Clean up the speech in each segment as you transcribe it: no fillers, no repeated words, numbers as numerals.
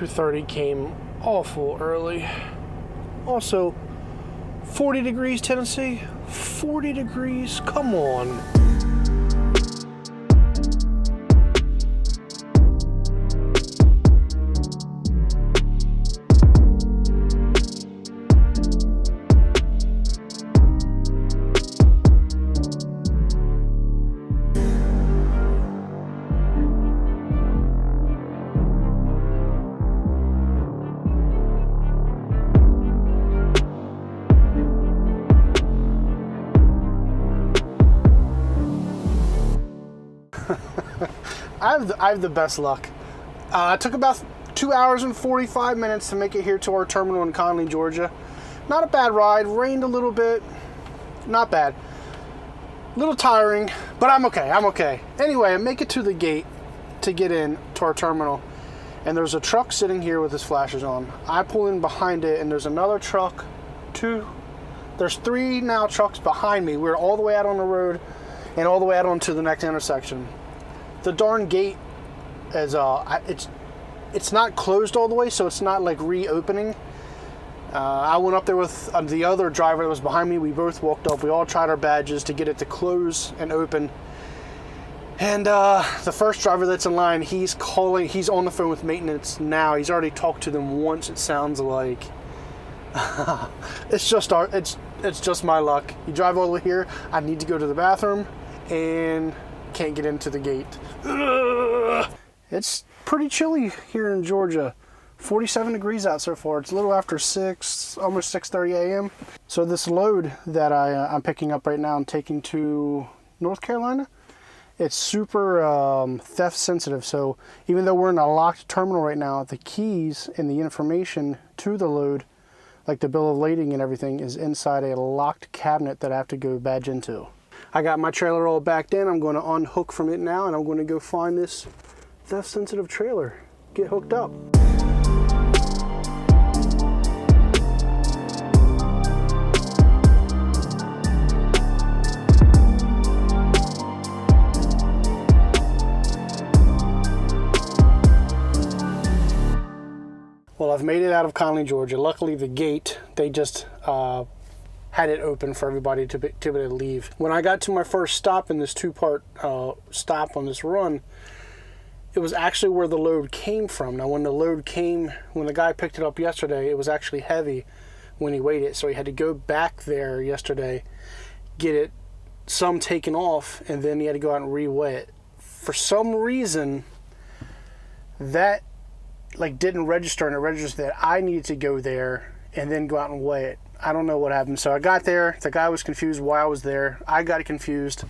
2:30 came awful early. Also, 40 degrees, Tennessee. 40 degrees, come on. I have the best luck. It took about 2 hours and 45 minutes to make it here to our terminal in Conley, Georgia. Not a bad ride. Rained a little bit. Not bad. A little tiring, but I'm okay. Anyway, I make it to the gate to get in to our terminal, and there's a truck sitting here with his flashers on. I pull in behind it, and there's another truck. There's 3 now trucks behind me. We're all the way out on the road and all the way out onto the next intersection. The darn gate is it's not closed all the way, so it's not like reopening. I went up there with the other driver that was behind me. We both walked up. We all tried our badges to get it to close and open. And the first driver that's in line, he's on the phone with maintenance now. He's already talked to them once, it sounds like. It's just my luck. You drive all the way here, I need to go to the bathroom, and can't get into the gate. It's pretty chilly here in Georgia. 47 degrees out so far. It's a little after 6, almost 6:30 a.m. So this load that I'm picking up right now and taking to North Carolina, it's super theft sensitive. So even though we're in a locked terminal right now, the keys and the information to the load, like the bill of lading and everything, is inside a locked cabinet that I have to go badge into. I got my trailer all backed in. I'm going to unhook from it now, and I'm going to go find this theft-sensitive trailer. Get hooked up. Well, I've made it out of Conley, Georgia. Luckily, the gate, they just had it open for everybody to be able to leave. When I got to my first stop in this 2-part stop on this run, it was actually where the load came from. Now, when the guy picked it up yesterday, it was actually heavy when he weighed it, so he had to go back there yesterday, get it some taken off, and then he had to go out and re-weigh it. For some reason, that didn't register, and it registered that I needed to go there and then go out and weigh it. I don't know what happened. So I got there. The guy was confused why I was there. I got confused.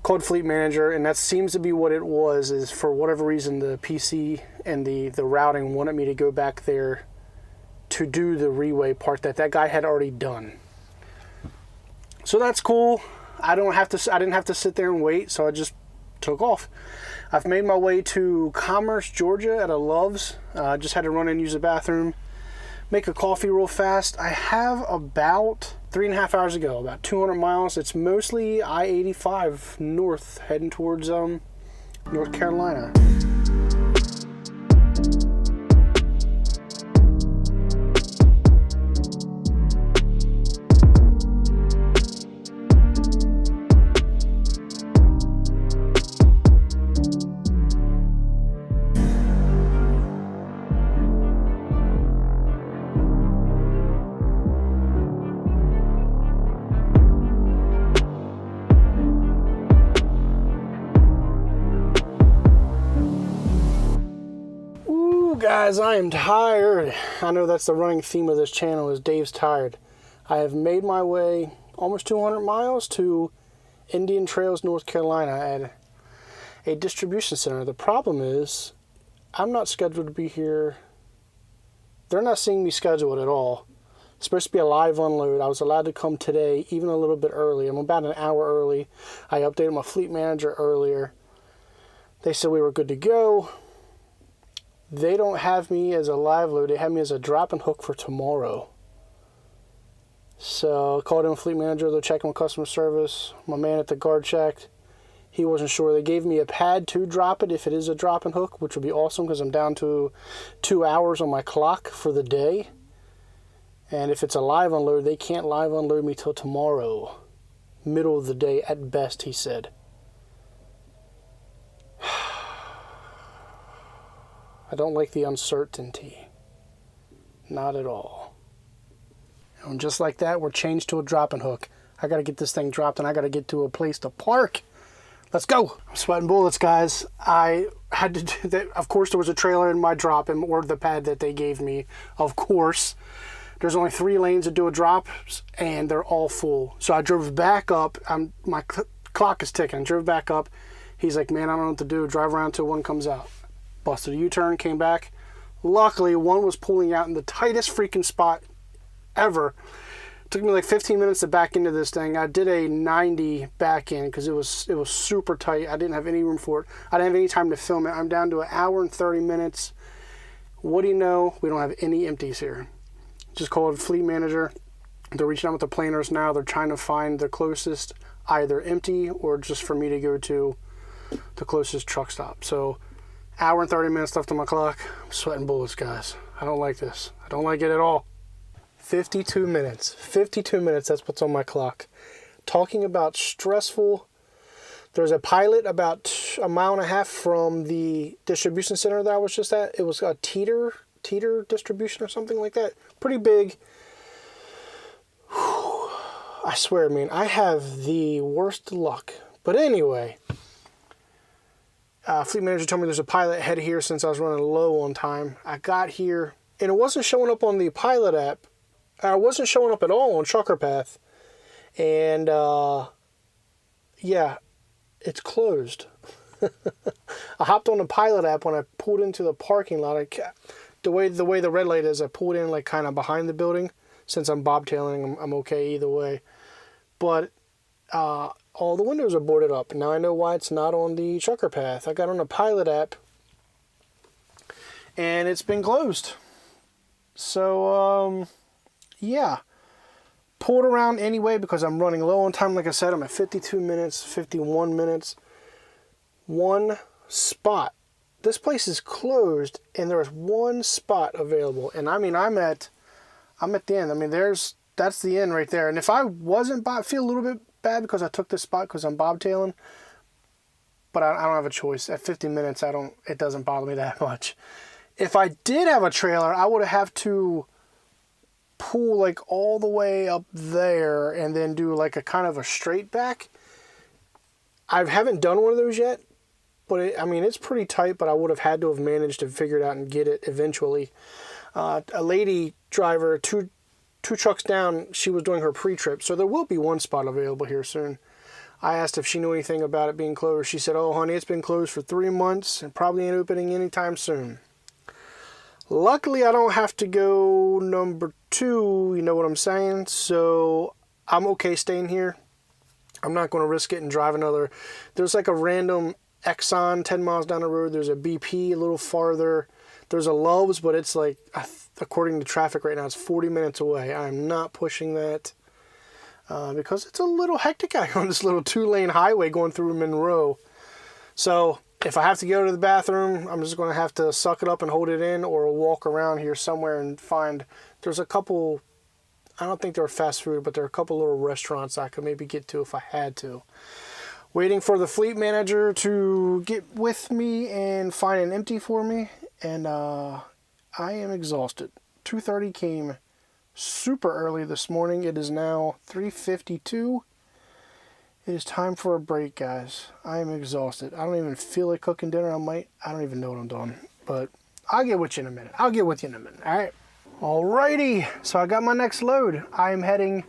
Called Fleet Manager, and that seems to be what it was, is for whatever reason the PC and the routing wanted me to go back there to do the reweigh part that guy had already done. So that's cool. I didn't have to sit there and wait, so I just took off. I've made my way to Commerce, Georgia at a Love's. I just had to run and use the bathroom. Make a coffee real fast. I have about 3.5 hours ago, about 200 miles. It's mostly I-85 north, heading towards North Carolina. Guys, I am tired. I know that's the running theme of this channel, is Dave's tired. I have made my way almost 200 miles to Indian Trails, North Carolina at a distribution center. The problem is I'm not scheduled to be here. They're not seeing me scheduled at all. It's supposed to be a live unload. I was allowed to come today, even a little bit early. I'm about an hour early. I updated my fleet manager earlier. They said we were good to go. They don't have me as a live load. They have me as a drop and hook for tomorrow. So I called in fleet manager. They're checking with customer service. My man at the guard checked. He wasn't sure. They gave me a pad to drop it if it is a drop and hook, which would be awesome because I'm down to 2 hours on my clock for the day. And if it's a live unload, they can't live unload me till tomorrow. Middle of the day at best, he said. I don't like the uncertainty. Not at all. And just like that, we're changed to a drop and hook. I got to get this thing dropped and I got to get to a place to park. Let's go. I'm sweating bullets, guys. I had to do that. Of course, there was a trailer in my drop and or the pad that they gave me. Of course. There's only 3 lanes that do a drop and they're all full. So I drove back up. My clock is ticking. I drove back up. He's like, man, I don't know what to do. Drive around till one comes out. Busted a U-turn, came back. Luckily, one was pulling out in the tightest freaking spot ever. It took me like 15 minutes to back into this thing. I did a 90 back in because it was super tight. I didn't have any room for it. I didn't have any time to film it. I'm down to 1 hour and 30 minutes. What do you know? We don't have any empties here. Just called fleet manager. They're reaching out with the planers now. They're trying to find the closest, either empty or just for me to go to the closest truck stop. So, 1 hour and 30 minutes left on my clock. I'm sweating bullets, guys. I don't like this. I don't like it at all. 52 minutes. 52 minutes, that's what's on my clock. Talking about stressful. There's a pilot about 1.5 miles from the distribution center that I was just at. It was a Teeter distribution or something like that. Pretty big. Whew. I swear, man, I have the worst luck. But anyway, fleet manager told me there's a pilot headed here since I was running low on time. I got here, and it wasn't showing up on the pilot app. It wasn't showing up at all on Trucker Path. And, yeah, it's closed. I hopped on the pilot app when I pulled into the parking lot. The way the red light is, I pulled in like kind of behind the building. Since I'm bobtailing, I'm okay either way. But all the windows are boarded up. Now I know why it's not on the Trucker Path. I got on the pilot app, and it's been closed. So, yeah. Pulled around anyway because I'm running low on time. Like I said, I'm at 52 minutes, 51 minutes. One spot. This place is closed, and there is one spot available. And I mean, I'm at the end. I mean, that's the end right there. And if I wasn't I feel a little bit bad because I took this spot because I'm bobtailing. But I don't have a choice. At 50 minutes, it doesn't bother me that much. If I did have a trailer, I would have to pull like all the way up there and then do like a kind of a straight back. I haven't done one of those yet. But I mean, it's pretty tight, but I would have had to have managed to figure it out and get it eventually. A lady driver, two trucks down, she was doing her pre-trip, so there will be one spot available here soon. I asked if she knew anything about it being closed. She said, oh, honey, it's been closed for 3 months and probably ain't opening anytime soon. Luckily, I don't have to go number 2, you know what I'm saying? So I'm okay staying here. I'm not going to risk it and drive another. There's like a random Exxon 10 miles down the road. There's a BP a little farther. There's a Love's, but it's like, according to traffic right now, it's 40 minutes away. I'm not pushing that because it's a little hectic out here on this little 2-lane highway going through Monroe. So if I have to go to the bathroom, I'm just going to have to suck it up and hold it in, or walk around here somewhere and find. There's a couple, I don't think they're fast food, but there are a couple little restaurants I could maybe get to if I had to. Waiting for the fleet manager to get with me and find an empty for me. And I am exhausted. 2:30 came super early this morning. It is now 3:52. It is time for a break, guys. I am exhausted. I don't even feel like cooking dinner. I don't even know what I'm doing. But I'll get with you in a minute. All right. Alrighty. So I got my next load. I am heading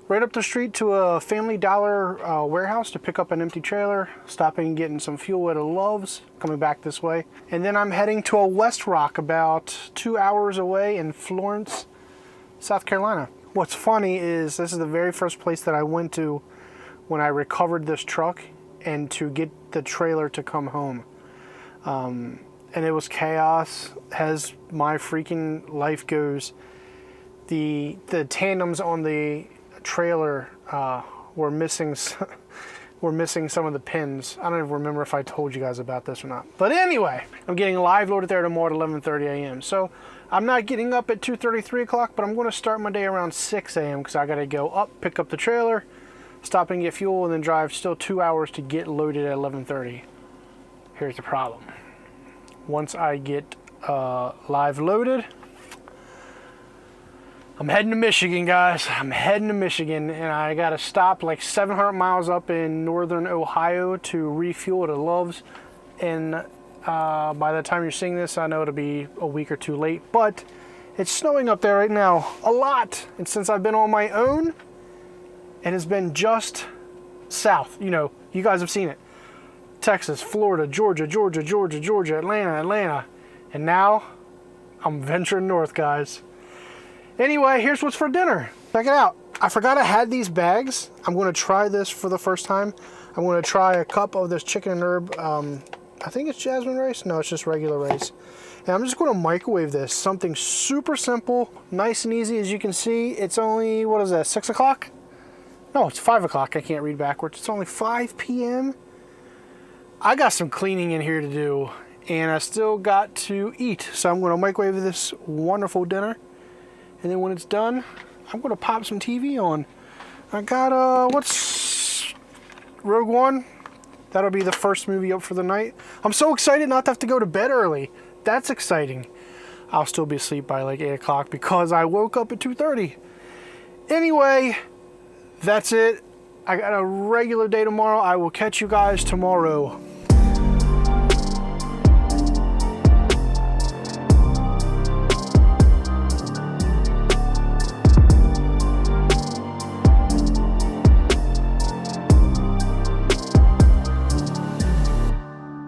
right up the street to a Family Dollar warehouse to pick up an empty trailer, stopping and getting some fuel at a Love's, coming back this way. And then I'm heading to a West Rock about 2 hours away in Florence, South Carolina. What's funny is this is the very first place that I went to when I recovered this truck and to get the trailer to come home. And it was chaos, as my freaking life goes. The tandems on the trailer were missing we're missing some of the pins. I don't even remember if I told you guys about this or not. But anyway, I'm getting live loaded there tomorrow at 11:30 a.m. So I'm not getting up at 2:30, 3 o'clock, but I'm going to start my day around 6 a.m. because I got to go up, pick up the trailer, stop and get fuel, and then drive still 2 hours to get loaded at 11:30. Here's the problem. Once I get live loaded, I'm heading to Michigan, guys. I'm heading to Michigan, and I got to stop like 700 miles up in northern Ohio to refuel at Love's. And by the time you're seeing this, I know it'll be a week or two late, but it's snowing up there right now a lot. And since I've been on my own, it has been just south. You know, you guys have seen it. Texas, Florida, Georgia, Atlanta. And now I'm venturing north, guys. Anyway, here's what's for dinner. Check it out. I forgot I had these bags. I'm going to try this for the first time. I'm going to try a cup of this chicken and herb. I think it's jasmine rice. No, it's just regular rice. And I'm just going to microwave this. Something super simple, nice and easy. As you can see, it's only, what is that, 6 o'clock? No, it's 5 o'clock. I can't read backwards. It's only 5 p.m. I got some cleaning in here to do, and I still got to eat. So I'm going to microwave this wonderful dinner. And then when it's done, I'm going to pop some TV on. I got, what's Rogue One? That'll be the first movie up for the night. I'm so excited not to have to go to bed early. That's exciting. I'll still be asleep by like 8 o'clock because I woke up at 2:30. Anyway, that's it. I got a regular day tomorrow. I will catch you guys tomorrow.